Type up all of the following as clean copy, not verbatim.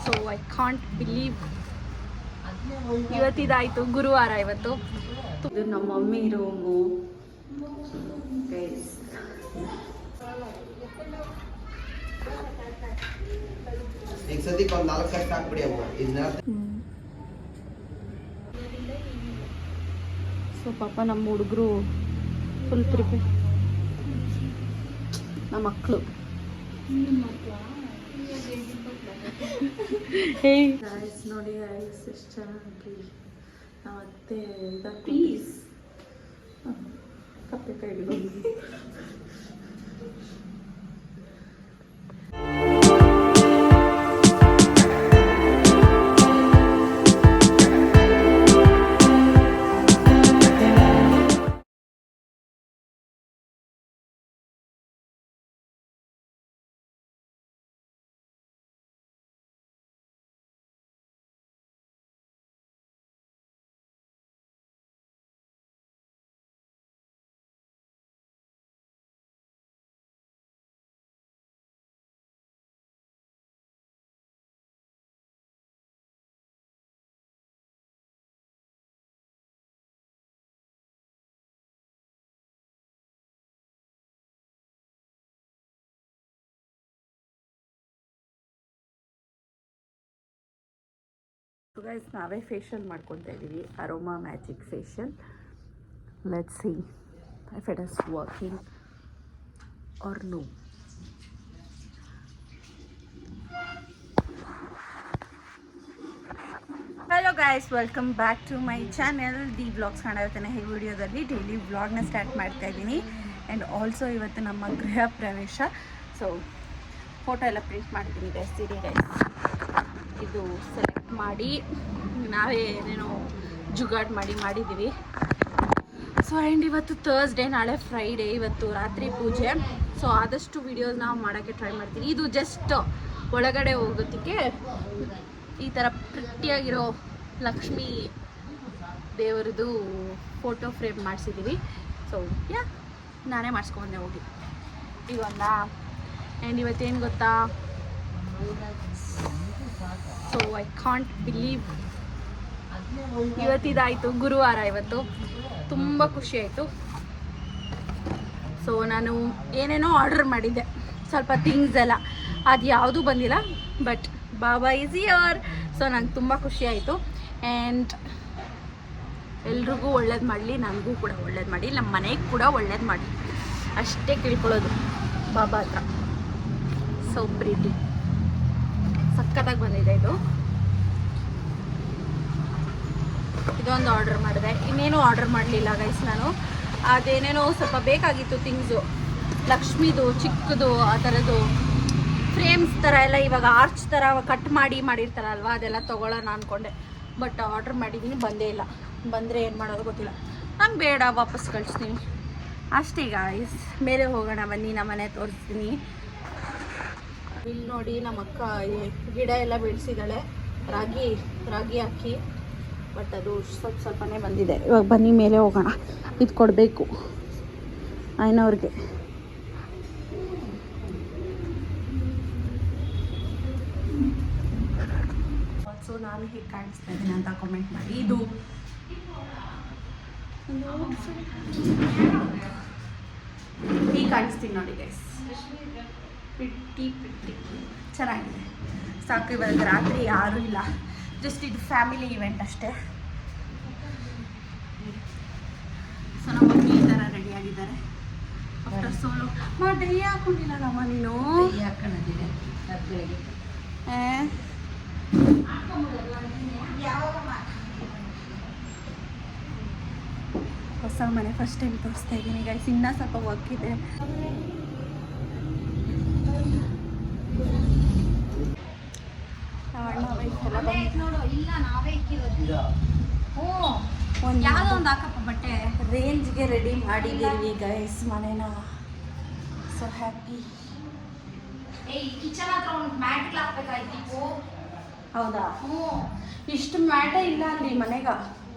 So I can't believe ಇವತ್ತಿದಾಯಿತು, ಗುರುವಾರ ಇವತ್ತು. ಇದು ನಮ್ಮ ಮಮ್ಮಿ ರೂಮು ಗೈಸ್. ಸೊ ಪಾಪ ನಮ್ಮ ಹುಡುಗರು ಫುಲ್ ಪ್ರಿಪೇರ್, ನಮ್ಮ ಮಕ್ಕಳು ನೋಡಿ ಐಸ್ ಎಷ್ಟು ಚೆನ್ನಾಗಿ ಮತ್ತೆ ಪ್ಲೀಸ್ ಕಪ್ಪೆ ಕೈಗಳು. ಗೈಸ್ ನಾವೇ ಫೇಶಿಯಲ್ ಮಾಡ್ಕೊತಾ ಇದ್ದೀವಿ, aroma magic facial. Let's see if it is working or no. Hello guys, welcome back to my channel D vlogs. ಕಾಣಿರ್ತಾನೆ ಈ ವಿಡಿಯೋದಲ್ಲಿ ಡೈಲಿ ವ್ಲಾಗ್ನ ಸ್ಟಾರ್ಟ್ ಮಾಡ್ತಾ ಇದ್ದೀನಿ. ಆ್ಯಂಡ್ ಆಲ್ಸೋ ಇವತ್ತು ನಮ್ಮ ಗೃಹ ಪ್ರವೇಶ. ಸೊ ಫೋಟೋ ಎಲ್ಲ ಪ್ರಿಂಟ್ ಮಾಡ್ತೀನಿ ಗೈಸ್. ಸಿರಿ ಗೈಸ್, ಇದು ಸೆಲೆಕ್ಟ್ ಮಾಡಿ ನಾವೇ ಏನೇನೋ ಜುಗಾಡ್ ಮಾಡಿದ್ದೀವಿ. ಸೊ ಆ್ಯಂಡ್ ಇವತ್ತು ಥರ್ಸ್ಡೇ, ನಾಳೆ ಫ್ರೈಡೇ, ಇವತ್ತು ರಾತ್ರಿ ಪೂಜೆ. ಸೊ ಆದಷ್ಟು ವೀಡಿಯೋಸ್ ನಾವು ಮಾಡೋಕ್ಕೆ ಟ್ರೈ ಮಾಡ್ತೀನಿ. ಇದು ಜಸ್ಟ್ ಒಳಗಡೆ ಹೋಗೋದಕ್ಕೆ ಈ ಥರ ಪ್ರಿಟ್ಟಿಯಾಗಿರೋ ಲಕ್ಷ್ಮೀ ದೇವರದು ಫೋಟೋ ಫ್ರೇಮ್ ಮಾಡಿಸಿದ್ದೀವಿ. ಸೊ ಯಾ ನಾನೇ ಮಾಡಿಸ್ಕೊಂಡೆ ಹೋಗಿ ಇವಾಗ. ಆ್ಯಂಡ್ ಇವತ್ತೇನು ಗೊತ್ತಾ, ಸೊ ಐ ಕಾಂಟ್ ಬಿಲೀವ್ ಇವತ್ತಿದಾಯಿತು, ಗುರುವಾರ ಇವತ್ತು. ತುಂಬ ಖುಷಿ ಆಯಿತು. ಸೊ ನಾನು ಏನೇನೋ ಆರ್ಡರ್ ಮಾಡಿದ್ದೆ, ಸ್ವಲ್ಪ ಥಿಂಗ್ಸ್ ಎಲ್ಲ, ಅದು ಯಾವುದೂ ಬಂದಿಲ್ಲ. But Baba is here. So ನಂಗೆ ತುಂಬ ಖುಷಿ ಆಯಿತು. ಆ್ಯಂಡ್ ಎಲ್ರಿಗೂ ಒಳ್ಳೇದು ಮಾಡಲಿ, ನನಗೂ ಕೂಡ ಒಳ್ಳೇದು ಮಾಡಿ, ನಮ್ಮ ಮನೆಗೆ ಕೂಡ ಒಳ್ಳೇದು ಮಾಡಿ, ಅಷ್ಟೇ ಕೇಳ್ಕೊಳ್ಳೋದು ಬಾಬಾ ಹತ್ರ. ಸೊ ಪ್ರೀತಿ ಸಕ್ಕತ್ತಾಗಿ ಬಂದಿದೆ. ಇದೊಂದು ಆರ್ಡರ್ ಮಾಡಿದೆ, ಇನ್ನೇನು ಆರ್ಡರ್ ಮಾಡಲಿಲ್ಲ ಗೈಸ್. ನಾನು ಅದೇನೇನೋ ಸ್ವಲ್ಪ ಬೇಕಾಗಿತ್ತು ಥಿಂಗ್ಸು, ಲಕ್ಷ್ಮಿದು ಚಿಕ್ಕದು ಆ ಥರದ್ದು ಫ್ರೇಮ್ಸ್ ಥರ ಎಲ್ಲ, ಇವಾಗ ಆರ್ಚ್ ಥರ ಕಟ್ ಮಾಡಿರ್ತಾರಲ್ವ, ಅದೆಲ್ಲ ತೊಗೊಳ್ಳೋಣ ಅಂದ್ಕೊಂಡೆ. ಬಟ್ ಆರ್ಡರ್ ಮಾಡಿದ್ದೀನಿ, ಬಂದೇ ಇಲ್ಲ. ಬಂದರೆ ಏನು ಮಾಡೋದು ಗೊತ್ತಿಲ್ಲ. ನಂಗೆ ಬೇಡ, ವಾಪಸ್ ಕಳಿಸ್ತೀನಿ ಅಷ್ಟೇ ಗೈಸ್. ಮೇಲೆ ಹೋಗೋಣ ಬನ್ನಿ, ನಮ್ಮ ಮನೆ ತೋರಿಸ್ತೀನಿ. ಇಲ್ಲಿ ನೋಡಿ, ನಮ್ಮ ಅಕ್ಕ ಗಿಡ ಎಲ್ಲ ಬೆಳೆಸಿದ್ದಾಳೆ, ರಾಗಿ ಹಾಕಿ. ಬಟ್ ಅದು ಸ್ವಲ್ಪನೇ ಬಂದಿದೆ. ಇವಾಗ ಬನ್ನಿ ಮೇಲೆ ಹೋಗೋಣ. ಇದು ಕೊಡಬೇಕು ಐನವ್ರಿಗೆ. ಸೊ ನಾನು ಹೇಗೆ ಕಾಣಿಸ್ತಾ ಇದ್ದೀನಿ ಅಂತ ಕಾಮೆಂಟ್ ಮಾಡಿ. ಇದು ಹೀಗೆ ಕಾಣಿಸ್ತೀನಿ ನೋಡಿ ಗೈಸ್, ಪ್ರಿಟ್ಟಿ ಚೆನ್ನಾಗಿದೆ. ಸಾಕು, ಇವಾಗ ರಾತ್ರಿ ಯಾರೂ ಇಲ್ಲ, ಜಸ್ಟ್ ಇದು ಫ್ಯಾಮಿಲಿ ಇವೆಂಟ್ ಅಷ್ಟೇ. ಸೊ ನಮ್ಮ ಮಮ್ಮಿ ಈ ಥರ ರೆಡಿಯಾಗಿದ್ದಾರೆ. ಆಫ್ಟರ್ ಸೋಲೋ ಡೈ ಹಾಕೊಂಡಿಲ್ಲಮ್ಮ ನೀನು. ಹೊಸ ಮನೆ ಫಸ್ಟ್ ಟೈಮ್ ತೋರಿಸ್ತಾ ಇದ್ದೀನಿ ಗೈಸ್. ಇನ್ನೂ ಸ್ವಲ್ಪ ವರ್ಕ್ ಇದೆ. ಒಂದು ಹಾಕಪ್ಪ ಬಟ್ಟೆ ರೇಂಜ್ಗೆ ರೆಡಿ ಮಾಡಿದ್ದೀವಿ ಗೈಸ್ ಮನೇನ. So happy. ಕಿಚನ್ ಹತ್ರ ಒಂದು ಮ್ಯಾಟ್ ಹಾಕ್ಬೇಕಾಯ್ತು. ಹೌದಾ? ಇಷ್ಟು ಮ್ಯಾಟೇ ಇಲ್ಲ ಅಲ್ಲಿ ಮನೆಗ.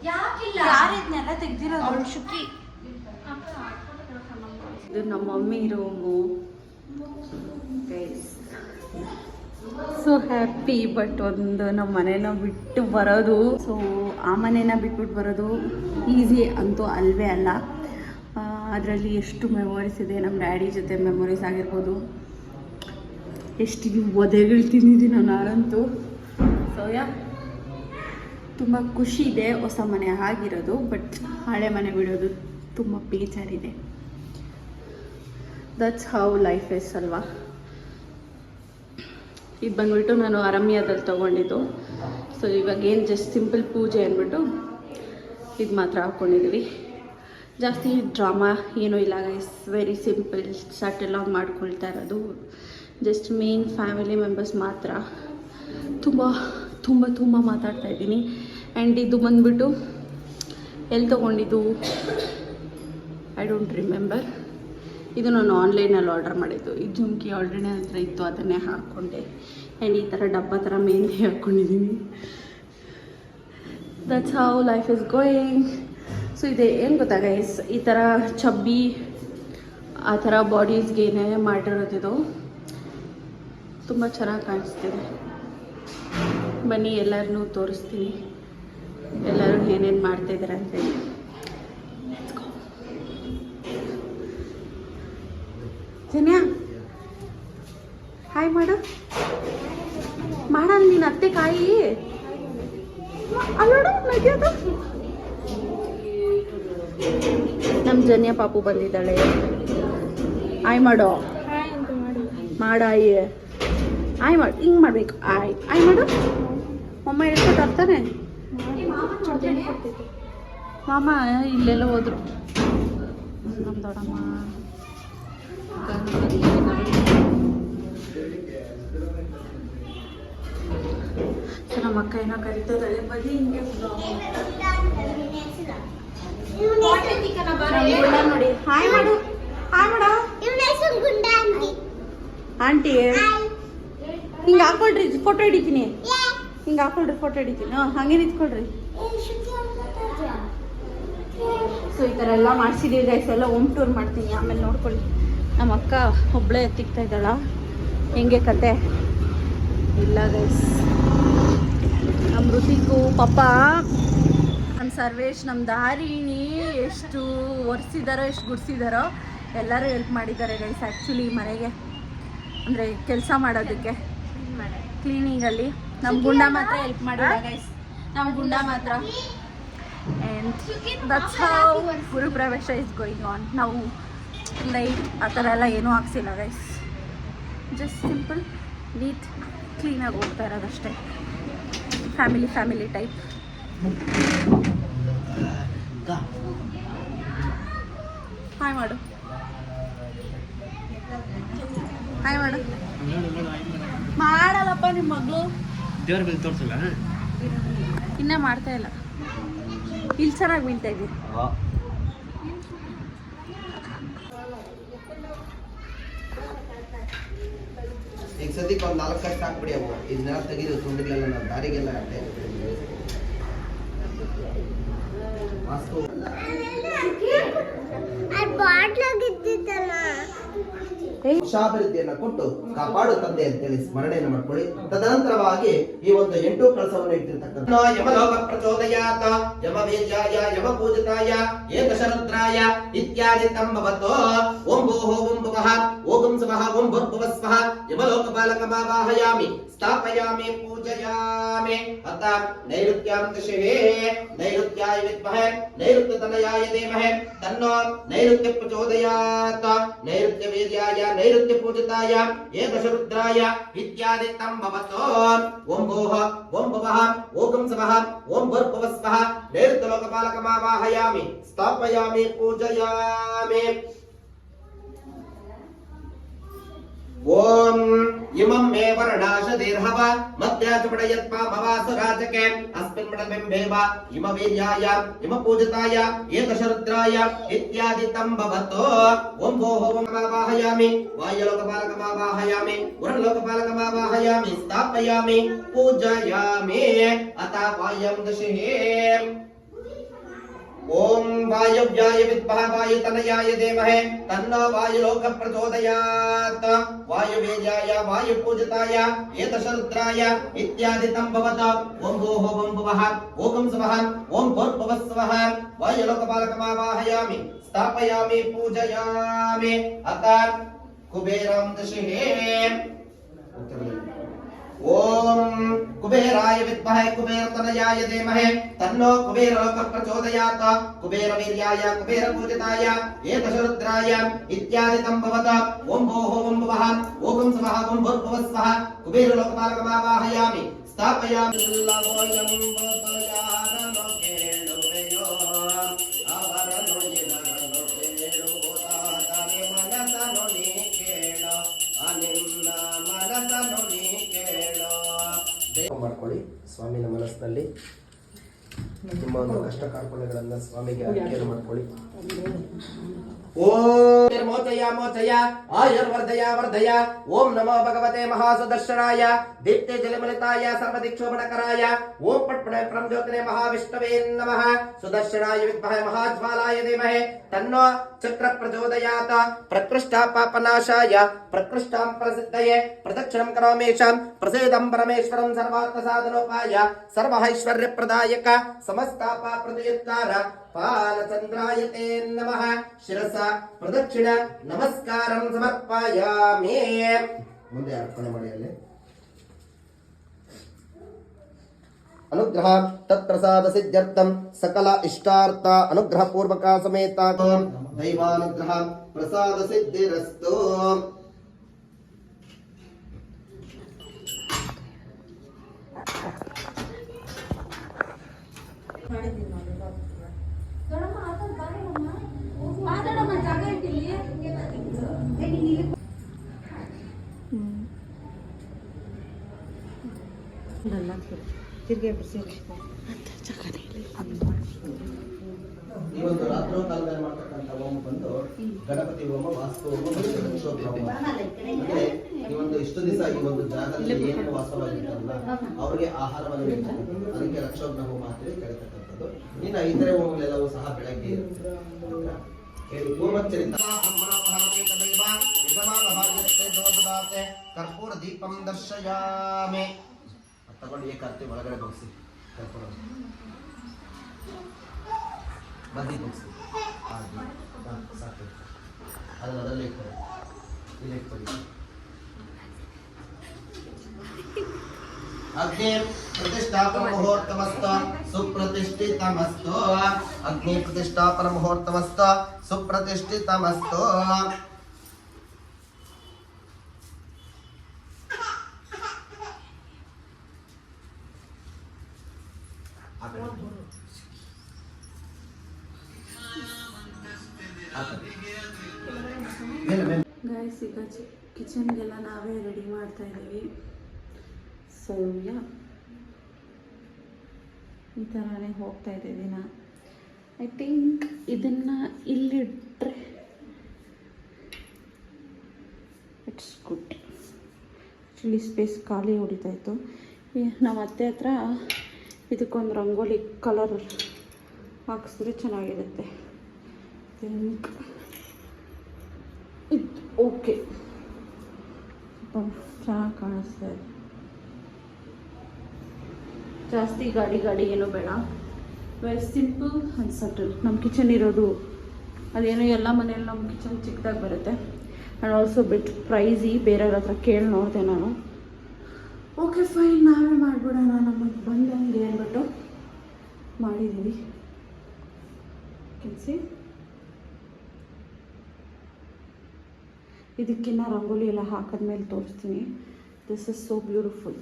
ಯಾಕಿಲ್ಲ? ಯಾರು ಇದನ್ನೆಲ್ಲ ತೆಗ್ದಿರೋದು? ಶುಕಿ. ಇದು ನಮ್ಮ mummy room guys. So happy. But ಒಂದು ನಮ್ಮ ಮನೇನ ಬಿಟ್ಟು ಬರೋದು, ಸೊ ಆ ಮನೇನ ಬಿಟ್ಬಿಟ್ಟು ಬರೋದು ಈಸಿ ಅಂತೂ ಅಲ್ವೇ ಅಲ್ಲ. ಅದರಲ್ಲಿ ಎಷ್ಟು ಮೆಮೊರೀಸ್ ಇದೆ, ನಮ್ಮ ಡ್ಯಾಡಿ ಜೊತೆ ಮೆಮೊರೀಸ್ ಆಗಿರ್ಬೋದು, ಎಷ್ಟು ಒದೆಗಳು ತಿಂದಿದ್ದೀನಿ ನಾನಂತೂ. ಸೊ ತುಂಬ ಖುಷಿ ಇದೆ ಹೊಸ ಮನೆ ಆಗಿರೋದು, ಬಟ್ ಹಳೆ ಮನೆ ಬಿಡೋದು ತುಂಬ ಬೇಜಾರಿದೆ. ದಟ್ಸ್ ಹೌ ಲೈಫ್ ಇಸ್ ಅಲ್ವಾ. ಇದು ಬಂದ್ಬಿಟ್ಟು ನಾನು ಅರಮ್ಯದಲ್ಲಿ ತೊಗೊಂಡಿದ್ದು. ಸೊ ಇವಾಗ ಏನು ಜಸ್ಟ್ ಸಿಂಪಲ್ ಪೂಜೆ ಅಂದ್ಬಿಟ್ಟು ಇದು ಮಾತ್ರ ಹಾಕ್ಕೊಂಡಿದ್ದೀವಿ. ಜಾಸ್ತಿ ಡ್ರಾಮಾ ಏನೂ ಇಲ್ಲ ಗೈಸ್, ವೆರಿ ಸಿಂಪಲ್ ಸಟಲ್ ಆಗಿ ಮಾಡ್ಕೊಳ್ತಾ ಇರೋದು. ಜಸ್ಟ್ ಮೇನ್ ಫ್ಯಾಮಿಲಿ ಮೆಂಬರ್ಸ್ ಮಾತ್ರ. ತುಂಬ ತುಂಬ ತುಂಬ ಮಾತಾಡ್ತಾ ಇದ್ದೀನಿ. ಆ್ಯಂಡ್ ಇದು ಬಂದುಬಿಟ್ಟು ಎಲ್ಲಿ ತೊಗೊಂಡಿದ್ದು ಐ ಡೋಂಟ್ ರಿಮೆಂಬರ್. ಇದು ನಾನು ಆನ್ಲೈನಲ್ಲಿ ಆರ್ಡರ್ ಮಾಡಿದ್ದು. ಈ ಜುಮ್ಕಿ ಆಲ್ರೆಡಿ ನನ್ನ ಹತ್ರ ಇತ್ತು, ಅದನ್ನೇ ಹಾಕ್ಕೊಂಡೆ. ಆ್ಯಂಡ್ ಈ ಥರ ಡಬ್ಬ ಥರ ಮೆಹಂದಿ ಹಾಕ್ಕೊಂಡಿದ್ದೀನಿ. That's how life is going. So ಇದೆ ಏನು ಗೊತ್ತಾ ಗೈಸ್, ಈ ಥರ ಚಬ್ಬಿ ಆ ಥರ ಬಾಡೀಸ್ಗೇನೆ ಮಾಡಿರೋದಿದು ತುಂಬ ಚೆನ್ನಾಗಿ ಕಾಣಿಸ್ತಿದೆ. ಬನ್ನಿ ಎಲ್ಲರನ್ನೂ ತೋರಿಸ್ತೀನಿ, ಎಲ್ಲರೂ ಏನೇನು ಮಾಡ್ತಾಯಿದ್ದಾರೆ ಅಂತೇಳಿ. ಜನ್ಯಾ ಹಾಯ್ ಮಾಡು, ಮಾಡಲ್ಲ ನೀನು ಅತ್ತೆ ಕಾಯಿ ಅಲ್ಲೋಡು ನಗಿಯೋದು. ನಮ್ಮ ಜನ್ಯ ಪಾಪು ಬಂದಿದ್ದಾಳೆ. ಆಯ್ ಮಾಡೋ, ಮಾಡಾಯಿ ಆಯ್ ಮಾಡು, ಹಿಂಗೆ ಮಾಡಬೇಕು. ಆಯ್ ಮಾಡು. ಅಮ್ಮ ಹೇಳ್ಕೊಟ್ಟು ಅರ್ಥನೇ. ಮಾಮ ಇಲ್ಲೆಲ್ಲ ಹೋದ್ರು. ನಮ್ಮ ದೊಡ್ಡಮ್ಮ ಸೊ ನಮ್ಮ ಅಕ್ಕ ಏನೋ ಕರಿತಾರೆ, ಬದಿ ಹಿಂಗೆ ನೋಡಿ. ಹಾಯ್ ಮಾಡು, ಹಾಯ್ ಮಾಡ ಆಂಟಿ. ಹಿಂಗೆ ಹಾಕೊಳ್ರಿ, ಫೋಟೋ ಹಿಡಿತೀನಿ. ಹಿಂಗೆ ಹಾಕೊಳ್ರಿ, ಫೋಟೋ ಹಿಡಿತೀನಿ. ಹಾಗೆ ನಿಂತ್ಕೊಳ್ರಿ. ಸೊ ಈ ಥರ ಎಲ್ಲ ಮಾಡಿಸಿದ್ದೀವಿ ಗೈಸ್. ಎಲ್ಲ ಹೋಮ್ ಟೂರ್ ಮಾಡ್ತೀನಿ, ಆಮೇಲೆ ನೋಡ್ಕೊಳ್ಳಿ. ನಮ್ಮ ಅಕ್ಕ ಒಬ್ಬಳೇ ಎತ್ತಿಕ್ತಾ ಇದ್ದಾಳ. ಹೆಂಗೆ ಕತೆ ಇಲ್ಲ ಗೈಸ್. ನಮ್ಮ ಋತಿಕು ಪಾಪ, ನಮ್ಮ ಸರ್ವೇಶ್, ನಮ್ಮ ದಾರಿಣಿ ಎಷ್ಟು ಒರೆಸಿದಾರೋ ಎಷ್ಟು ಗುಡಿಸಿದಾರೋ ಎಲ್ಲರೂ ಹೆಲ್ಪ್ ಮಾಡಿದ್ದಾರೆ ಗೈಸ್. ಆ್ಯಕ್ಚುಲಿ ಮನೆಗೆ ಅಂದರೆ ಕೆಲಸ ಮಾಡೋದಕ್ಕೆ ಕ್ಲೀನಿಂಗಲ್ಲಿ ನಮ್ಮ ಗುಂಡ ಮಾತ್ರ ಹೆಲ್ಪ್ ಮಾಡಿಲ್ಲ ಗೈಸ್. ನಮ್ಮ ಗುಂಡ ಮಾತ್ರ. And that's how Gurupravesha is going on. ನಾವು ಲೈಟ್ ಆ ಥರ ಎಲ್ಲ ಏನೂ ಹಾಕ್ಸಿಲ್ಲ ಗೈಸ್. ಜಸ್ಟ್ ಸಿಂಪಲ್ ನೀಟ್ ಕ್ಲೀನಾಗಿ ಹೋಗ್ತಾ ಇರೋದಷ್ಟೇ. Family type. ಹಾಯ್ ಮಾಡು, ಹಾಯ್ ಮಾಡು. ಮಾಡಲ್ಲಪ್ಪ ನಿಮ್ಮ ಮಗಳು. ದೇವ್ರ ಮೇಲೆ ತೋರಿಸಲ್ಲ, ಇನ್ನೂ ಮಾಡ್ತಾ ಇಲ್ಲ. ಇಲ್ಲಿ ಚೆನ್ನಾಗಿ ಬೀಳ್ತಾ ಇದ್ದೀರಿ. ಈಗ ಸದ್ಯಕ್ಕೆ ಒಂದು 4 ಕಷ್ಟ ಹಾಕ್ಬಿಡಿ ಅವು. ಇದನ್ನೆಲ್ಲ ತೆಗೆದು ತುಂಡಿಗೆಲ್ಲ ನಾವು ದಾರಿಗೆಲ್ಲ ಶಾಭಿವೃದ್ಧಿಯನ್ನ ಕೊಟ್ಟು ಕಾಪಾಡು ತಂದೆ ಅಂತೇಳಿ ಸ್ಮರಣೆಯನ್ನು ಮಾಡ್ಕೊಳ್ಳಿ. ತದನಂತರವಾಗಿ ಈ ಒಂದು 8 ಕಳಸವನ್ನು ಇಟ್ಟಿರ್ತಕ್ಕಂಥ ಯಮಲೋಕ ಪ್ರಚೋದಯಾತ ಯಮ ಬೀಜಾಯ ಯಮ ಪೂಜಿತಾಯ ಏಕಶರುದ್ರಾಯ ಇತ್ಯಾದಿ ತಂಬವತೋ ಓಂ ಭೂಹೋ ಓಂ ಭುವಃ ಓಂ ಸ್ವಃ ಓಂ ಭುರ್ಭುವಸ್ವಃ ಯಮಲೋಕ ಬಾಲಕಮಾವಾಹಯಾಮಿ ಸ್ಥಾಪಯಾಮಿ ಪೂಜಯಾಮಿ. ಅತ ನೈಋತ್ಯಾಂ ದಿಶೇ ನೈಋತ್ಯಾಯ ವಿದ್ಮಹೇ ನೈಋತ್ಯತನಯಾಯ ಧೀಮಹಿ ತನ್ನೋ ನೈಋತ್ಯ ಪ್ರಚೋದಯಾತ ನೈಋತ್ಯ ಬೀಜಾಯ ನೈಋತ್ಯ ಪೂಜಿತಾಯ ಏಕಶರುದ್ರಾಯ ಇತ್ಯಾದಿ ತಂಬವತೋ ಓಂ ಭೂಃ ಓಂ ಭುವಃ ಓಂ ಸ್ವಃ ಓಂ ಭುರ್ಭುವಸ್ವಃ ನೈಋತ್ಯ ಲೋಕಪಾಲಕಮಾವಾಹಯಾಮಿ ಸ್ಥಾಪಯಾಮಿ ಪೂಜಯಾಮಿ. ಓಂ ಇಮಂ ಮೇ ವರ್ಣಾಶ ದೀರ್ಘವ ಮಧ್ಯಾಚಪಡಯತ್ಮಾ ಭವಾಸುರಾಜಕೆ ಅಸ್ಮಿನ್ ಮಡಬಿಂಬೇವ ಇಮ ವೀರ್ಯಾಯ ಇಮ ಪೂಜಿತಾಯ ಏಕಶರುದ್ರಾಯ ಇತ್ಯಾದಿ ತಂಬವತೋ ಓಂ ಭೋಃ ಓಂ ವಾಹಯಾಮಿ ವಾಯುಲೋಕಪಾಲಕಮಾವಾಹಯಾಮಿ ವರುಣಲೋಕಪಾಲಕಮಾವಾಹಯಾಮಿ ಸ್ಥಾಪಯಾಮಿ ಪೂಜಯಾಮಿ. ಅತ ವಾಯಂ ದಶೇ ಓಂ ವಾಯವ್ಯಾಯ ವಿದ್ಮಃ ವಾಯುತನಯಾಯ ಧೀಮಹಿ ತನ್ನೋ ವಾಯುಲೋಕ ಪ್ರಚೋದಯಾತ್ ವಾಯುವೇದ್ಯಾಯ ವಾಯುಪೂಜಿತಾಯ ಏತಶರುದ್ರಾಯ ಇತ್ಯಾದಿ ತಂ ಭವತ ಓಂ ಭೂಃ ಓಂ ಭುವಃ ಓಂ ಸ್ವಃ ಓಂ ಭೂರ್ಭುವಃ ಸ್ವಃ ವಾಯುಲೋಕಪಾಲಕಮಾವಾಹಯಾಮಿ ಸ್ಥಾಪಯಾಮಿ ಪೂಜಯಾಮಿ ಅತ ಕುಬೇರಂ ದಶಿಹೇ ಓಂ ಕುಬೇರಾಯ ವಿದ್ಮಹೇ ಕುಬೇರತನಯಾಯ ಧೀಮಹಿ ತನ್ನೋ ಕುಬೇರಲೋಕ ಪ್ರಚೋದಯಾತ್ ಕುಬೇರವೀರ್ಯಾಯ ಕುಬೇರಪೂಜಿತಾಯ ಏತಶರುದ್ರಾಯ ಇತ್ಯಾದಿ ತಂ ಭವತ ಓಂ ಭೂಃ ಓಂ ಭುವಃ ಓಂ ಸ್ವಃ ಓಂ ಭೂರ್ಭುವಃ ಸ್ವಃ ಕುಬೇರಲೋಕಪಾಲಕಮಾವಾಹಯಾಮಿ ಸ್ಥಾಪಯಾಮಿ ಲವೋಯಂ ಬೋಧಯಾರನೋ ಕೇಳುವೆಯೋ ಅವರನು ಇದರನು ಕೇಳುವುದಾದರೆ ಮನಸನು ನೀ ಕೇಳೋ ಅನಿನ್ನ ಮನಸನು ನೀ ಕೇಳೋ ಮಾಡ್ಕೊಳ್ಳಿ ಸ್ವಾಮಿನ ಮನಸ್ಸಿನಲ್ಲಿ ನಿಮ್ಮ ಒಂದು ಕಷ್ಟ ಕಾರ್ಪಣ್ಯಗಳನ್ನ ಸ್ವಾಮಿಗೆ ಅರ್ಪಣೆ ಮಾಡ್ಕೊಳ್ಳಿ. ಓಂ ಮೋಚಯ ಮೋಚಯ ಆಯುರ್ವರ್ಧಯ ವರ್ಧಯ ಓಂ ನಮೋ ಭಗವತೆ ಮಹಾಸುದರ್ಶನಾಯ ದೀಪ್ತೆ ಜಲಮಲಿತಾಯ ಸರ್ವದಿಕ್ಷೋಭಣಕರಾಯ ಓಂ ಪಟ್ಪಣೆ ಪ್ರಜ್ಯೋತಿನೆ ಮಹಾವಿಷ್ಣವೇ ನಮಃ ಸುದರ್ಶನಾಯ ವಿದ್ಮಹೇ ಮಹಾಜ್ವಾಲಾಯ ಧೀಮಹಿ ತನ್ನೋ ಚಕ್ರ ಪ್ರಚೋದಯಾತ್ ಪ್ರಕೃಷ್ಟ ಪಾಪನಾಶಾಯ ಪ್ರಕೃಷ್ಟಾಂ ಪ್ರಸಿದ್ಧಯೇ ಪ್ರದಕ್ಷಿಣಂ ಕರೋಮೇಶಾಂ ಪ್ರಸೇದಂ ಪರಮೇಶ್ವರಂ ಸರ್ವಾರ್ಥ ಸಾಧನೋಪಾಯ ಸರ್ವೈಶ್ವರ್ಯ ಪ್ರದಾಯಕ ಸಮಸ್ತಾಪ ಪ್ರದಯುಕ್ತಾರ ಪಾಲಚಂದ್ರಾಯ ತೇ ನಮಃ ಶಿರಸ ಪ್ರದಕ್ಷಿಣ ನಮಸ್ಕಾರಂ ಸಮರ್ಪಯಾಮಿ. ಮುಂದೆ ಅರ್ಪಣೆ ಮಾಡಿ. ಅಲ್ಲಿ ಅನುಗ್ರಹ ತತ್ಪ್ರಸಾದ ಸಿದ್ಧ್ಯರ್ಥಂ ಸಕಲ ಇಷ್ಟಾರ್ಥ ಅನುಗ್ರಹ ಪೂರ್ವಕ ಸಮೇತ ದೈವಾನುಗ್ರಹ ಪ್ರಸಾದ ಸಿದ್ಧಿರಸ್ತು. ಮಾತಾಡಮ್ಮ ಜಾಗ ಇಟ್ಟಿಲ್ಲಿ ಈ ಒಂದು ರಾತ್ರೋ ಕಾಲದಲ್ಲಿ ಮಾಡ್ತಕ್ಕಂಥ ಹೋಮ ಬಂದು ಗಣಪತಿ ಹೋಮ, ವಾಸ್ತು ಹೋಮ ಮತ್ತು ಲಕ್ಷೋತ್ಸವ ಹೋಮ. ಅಂದ್ರೆ ಈ ಒಂದು ಇಷ್ಟು ದಿವಸ ಈ ಒಂದು ಜಾಗದಲ್ಲಿ ಏನು ವಾಸವಾಗಿದ್ದಾರಲ್ಲ ಅವ್ರಿಗೆ ಆಹಾರವನ್ನು ನೀಡ್ತಕ್ಕಂಥದ್ದು, ಅದಕ್ಕೆ ಲಕ್ಷೋಗ್ನ ಹೋಮ ಅಂತೇಳಿ ಕರೀತಕ್ಕಂಥದ್ದು. ಇನ್ನು ಇತರೆ ಹೋಮಗಳೆಲ್ಲವೂ ಸಹ ಬೆಳಗ್ಗೆ ಇರುತ್ತೆ. ಹೇಳಿ ಪೂರ್ವಚರಿತ ಕರ್ಪೂರ ದೀಪಂ ದರ್ಶಯಾಮಿ. ತಗೊಂಡು ಏಕಾರ್ತಿ ಒಳಗಡೆ ಬಗ್ಸಿ ಕರ್ಪೂರ ಬದಿ ಬಗ್ಸಿ ಸಾಕು. ಅದರಲ್ಲಿ ಇಟ್ಕೊಳ್ಳಿ, ಇಲ್ಲಿ ಇಟ್ಕೊಳ್ಳಿ. ಅಗ್ನಿ ಪ್ರತಿಷ್ಠಾಪನ ಮುಹೂರ್ತಮಸ್ತು ಸುಪ್ರತಿಷ್ಠಿತಮಸ್ತು. ಅಗ್ನಿ ಪ್ರತಿಷ್ಠಾಪನ ಮುಹೂರ್ತಮಸ್ತು ಸುಪ್ರತಿಷ್ಠಿತಮಸ್ತು. ಗೈಸ್, ಈಗ ಕಿಚನ್ಗೆಲ್ಲ ನಾವೇ ರೆಡಿ ಮಾಡ್ತಾ ಇದ್ದೀವಿ. ಸೊ ಈ ಥರನೇ ಹೋಗ್ತಾ ಇದೆ ದಿನ. ಐ ಥಿಂಕ್ ಇದನ್ನು ಇಲ್ಲಿಟ್ರೆ ಇಟ್ಸ್ ಗುಡ್. ಆ್ಯಕ್ಚುಲಿ ಸ್ಪೇಸ್ ಖಾಲಿ ಹೊಡಿತಾಯಿತ್ತು. ನಮ್ಮ ಅತ್ತೆ ಹತ್ರ ಇದಕ್ಕೊಂದು ರಂಗೋಲಿ ಕಲರ್ ಹಾಕಿಸಿದ್ರೆ ಚೆನ್ನಾಗಿರುತ್ತೆ. ಥಿಂಕ್ ಇದು ಓಕೆ, ಚೆನ್ನಾಗಿ ಕಾಣಿಸ್ತಾ ಇದೆ. ಜಾಸ್ತಿ ಗಾಡಿ ಏನೂ ಬೇಡ, ವೆರಿ ಸಿಂಪಲ್ ಆ್ಯಂಡ್ ಸಟಲ್. ನಮ್ಮ ಕಿಚನ್ ಇರೋದು ಅದೇನೋ ಎಲ್ಲ ಮನೆಯಲ್ಲಿ ನಮ್ಮ ಕಿಚನ್ ಚಿಕ್ಕದಾಗಿ ಬರುತ್ತೆ. ಆ್ಯಂಡ್ ಆಲ್ಸೋ ಬಿಟ್ ಪ್ರೈಸಿ. ಬೇರೆಯವ್ರ ಹತ್ರ ಕೇಳಿ ನೋಡಿದೆ ನಾನು. ಓಕೆ ಫೈನ್, ನಾವೇ ಮಾಡಿಬಿಡೋಣ ನಮಗೆ ಬಂದಂಗೆ ಅಂದ್ಬಿಟ್ಟು ಮಾಡಿದ್ದೀವಿ. ಕೆಲ್ಸಿ ಇದಕ್ಕಿನ್ನ ರಂಗೋಲಿ ಎಲ್ಲ ಹಾಕಿದ್ಮೇಲೆ ತೋರಿಸ್ತೀನಿ. This is so beautiful.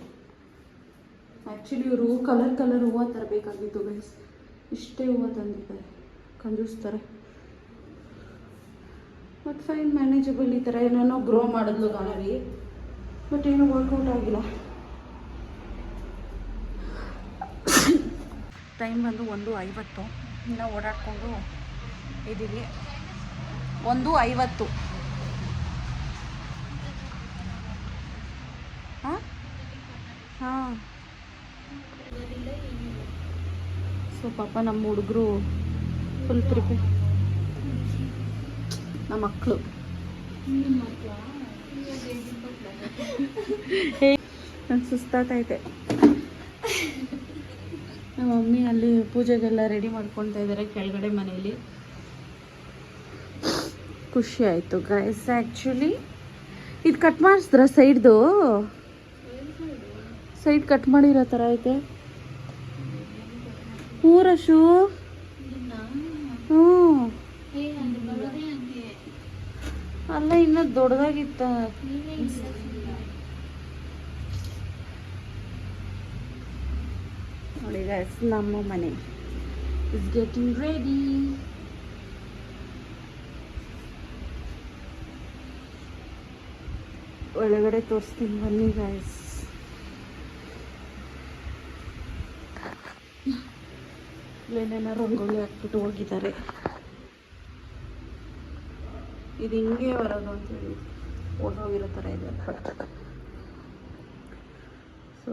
Actually ಇವರು ಕಲರ್ ಹೂವು ತರಬೇಕಾಗಿತ್ತು ಗೈಸ್. ಇಷ್ಟೇ ಹೂವು ತಂದಿದ್ದಾರೆ, ಕಂಜೂಸ್ತಾರೆ. But fine, manageable. ಈ ಥರ ಏನೇನೋ ಗ್ರೋ ಮಾಡಿದ್ಲು ಗಾನವಿ, ಬಟ್ ಏನೂ ವರ್ಕೌಟ್ ಆಗಿಲ್ಲ. ಟೈಮ್ ಬಂದು 1:50. ಇನ್ನು ಓಡಾಡಿಕೊಂಡು ಇದ್ದೀವಿ. 1:50. ಹಾಂ. ಸೊ ಪಾಪ ನಮ್ಮ ಹುಡುಗರು ಫುಲ್ ಪ್ರಿಪೇರ್. ನಮ್ಮ ಮಕ್ಕಳು ನಂಗೆ ಸುಸ್ತಾತೈತೆ. ನಮ್ಮ ಮಮ್ಮಿ ಅಲ್ಲಿ ಪೂಜೆಗೆಲ್ಲ ರೆಡಿ ಮಾಡ್ಕೊಳ್ತಾ ಇದ್ದಾರೆ ಕೆಳಗಡೆ ಮನೇಲಿ. ಖುಷಿ ಆಯಿತು ಗೈಸ್. ಆ್ಯಕ್ಚುಲಿ ಇದು ಕಟ್ ಮಾಡಿಸಿದ್ರ ಸೈಡ್ ಕಟ್ ಮಾಡಿರೋ ಥರ ಐತೆ. ಊರಶು ಹ್ಞೂ ಅಲ್ಲ ಇನ್ನೂ ದೊಡ್ಡದಾಗಿತ್ತ. ನೋಡಿ ಗೈಸ್, ನಮ್ಮ ಮನೆ ಇಸ್ ಗೆಟಿಂಗ್ ರೆಡಿ. ಒಳಗಡೆ ತೋರಿಸ್ತೀನಿ ಬನ್ನಿ ಗೈಸ್. ಇಲ್ಲೇನೇನೋ ರಂಗೋಲಿ ಹಾಕ್ಬಿಟ್ಟು ಹೋಗಿದ್ದಾರೆ. ಇದು ಹಿಂಗೆ ಬರೋದು ಅಂತೇಳಿ ಓಡೋಗಿರೋ ಥರ ಇದೆ. ಬಟ್ ಸೊ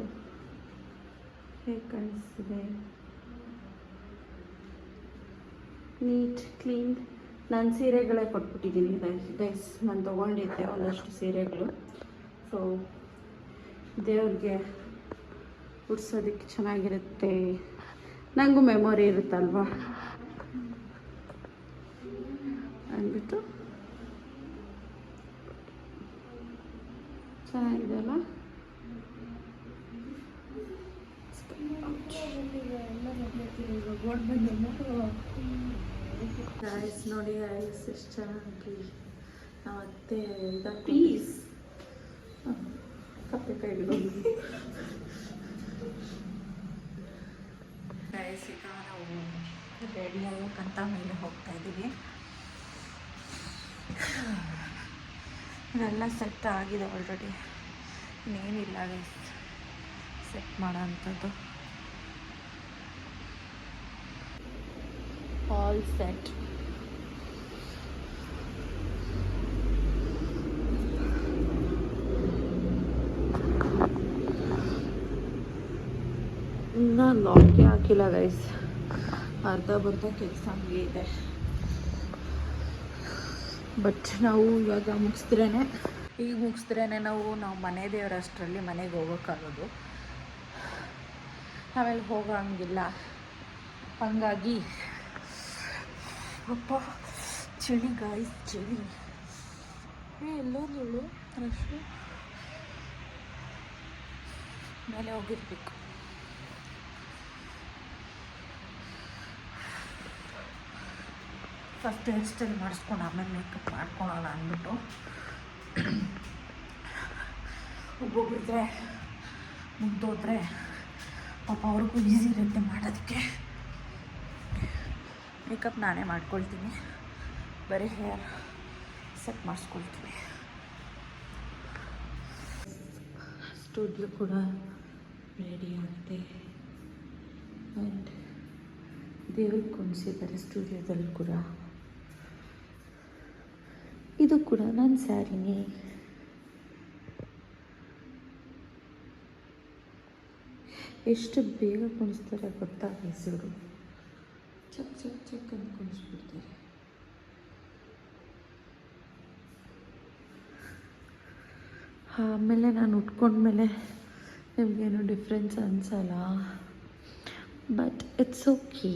ಹೇಗೆ ಕಾಣಿಸ್ತಿದೆ, ನೀಟ್ ಕ್ಲೀನ್. ನಾನು ಸೀರೆಗಳೇ ಕೊಟ್ಬಿಟ್ಟಿದ್ದೀನಿ ಗೈಸ್. ನಾನು ತೊಗೊಂಡಿದ್ದೆ ಒಂದಷ್ಟು ಸೀರೆಗಳು. ಸೊ ದೇವ್ರಿಗೆ ಉಡ್ಸೋದಕ್ಕೆ ಚೆನ್ನಾಗಿರುತ್ತೆ, ನನಗೂ ಮೆಮೊರಿ ಇರುತ್ತಲ್ವಾ ಅಂದ್ಬಿಟ್ಟು. ಚೆನ್ನಾಗಿದೆ ಅಲ್ಲ. ಗೈಸ್ ನೋಡಿ ಗೈಸ್, ಎಷ್ಟು ಚೆನ್ನಾಗಿ ನಾವು ಅತ್ತೆ ಪ್ಲೀಸ್ ಕಪ್ಪೆ ಕೈಗಳು. ಗೈಸ್ ಈಗ ನಾವು ರೆಡಿ ಆಗಬೇಕಂತ ಮೇಲೆ ಹೋಗ್ತಾ ಇದ್ದೀವಿ. ಇದೆಲ್ಲ ಸೆಟ್ ಆಗಿದೆ ಆಲ್ರೆಡಿ, ಇನ್ನೇನಿಲ್ಲ ಗೈಸ್ ಸೆಟ್ ಮಾಡೋ ಅಂಥದ್ದು. All set. ಇನ್ನೂ ಲಾಕ್ಗೆ ಹಾಕಿಲ್ಲ ಗೈಸ್, ಅರ್ಧ ಬರ್ಧ ಕೆಲಸ ಹಂಗೆ ಇದೆ. ಬಟ್ ನಾವು ಇವಾಗ ಮುಗಿಸಿದ್ರೇ ನಾವು ಮನೆ ದೇವರಷ್ಟರಲ್ಲಿ ಮನೆಗೆ ಹೋಗೋಕ್ಕಾಗೋದು. ಆಮೇಲೆ ಹೋಗೋಂಗಿಲ್ಲ. ಹಾಗಾಗಿ ಅಪ್ಪ ಚಳಿ ಗಾಯ್ಸ್, ಚಳಿ. ಎಲ್ಲೋದು ರಶ್ಮಿ ಮೇಲೆ ಹೋಗಿರ್ಬೇಕು. ಫಸ್ಟ್ ಹೇರ್ ಸ್ಟೈಲ್ ಮಾಡಿಸ್ಕೊಂಡು ಆಮೇಲೆ ಮೇಕಪ್ ಮಾಡ್ಕೊಳೋಣ ಅಂದ್ಬಿಟ್ಟು. ಒಬ್ಬೊಬ್ರಿದ್ರೆ ಮುಗ್ದೋದ್ರೆ ಪಾಪ ಅವ್ರಿಗೂ ಈಸಿ ಇರುತ್ತೆ ಮಾಡೋದಕ್ಕೆ. ಮೇಕಪ್ ನಾನೇ ಮಾಡ್ಕೊಳ್ತೀನಿ, ಬರೀ ಹೇರ್ ಸೆಟ್ ಮಾಡಿಸ್ಕೊಳ್ತೀನಿ. ಸ್ಟುಡಿಯೋ ಕೂಡ ರೆಡಿ ಆಗುತ್ತೆ. ಆ್ಯಂಡ್ ದೇವ್ರಿಗೆ ಕುಣಿಸಿದ್ದಾರೆ ಸ್ಟುಡಿಯೋದಲ್ಲಿ ಕೂಡ. ಇದು ಕೂಡ ನನ್ನ ಸ್ಯಾರಿನೇ. ಎಷ್ಟು ಬೇಗ ಕುಣಿಸ್ತಾರೆ ಗೊತ್ತಾ ಹೆಸರು. ಚಕ್ ಚಕ್ ಚಕ್ ಅಂತ ಕುಣಿಸ್ಬಿಡ್ತಾರೆ. ಆಮೇಲೆ ನಾನು ಉಟ್ಕೊಂಡ್ಮೇಲೆ ನಿಮಗೇನು ಡಿಫ್ರೆನ್ಸ್ ಅನಿಸಲ್ಲ, ಬಟ್ ಇಟ್ಸ್ ಓಕೆ.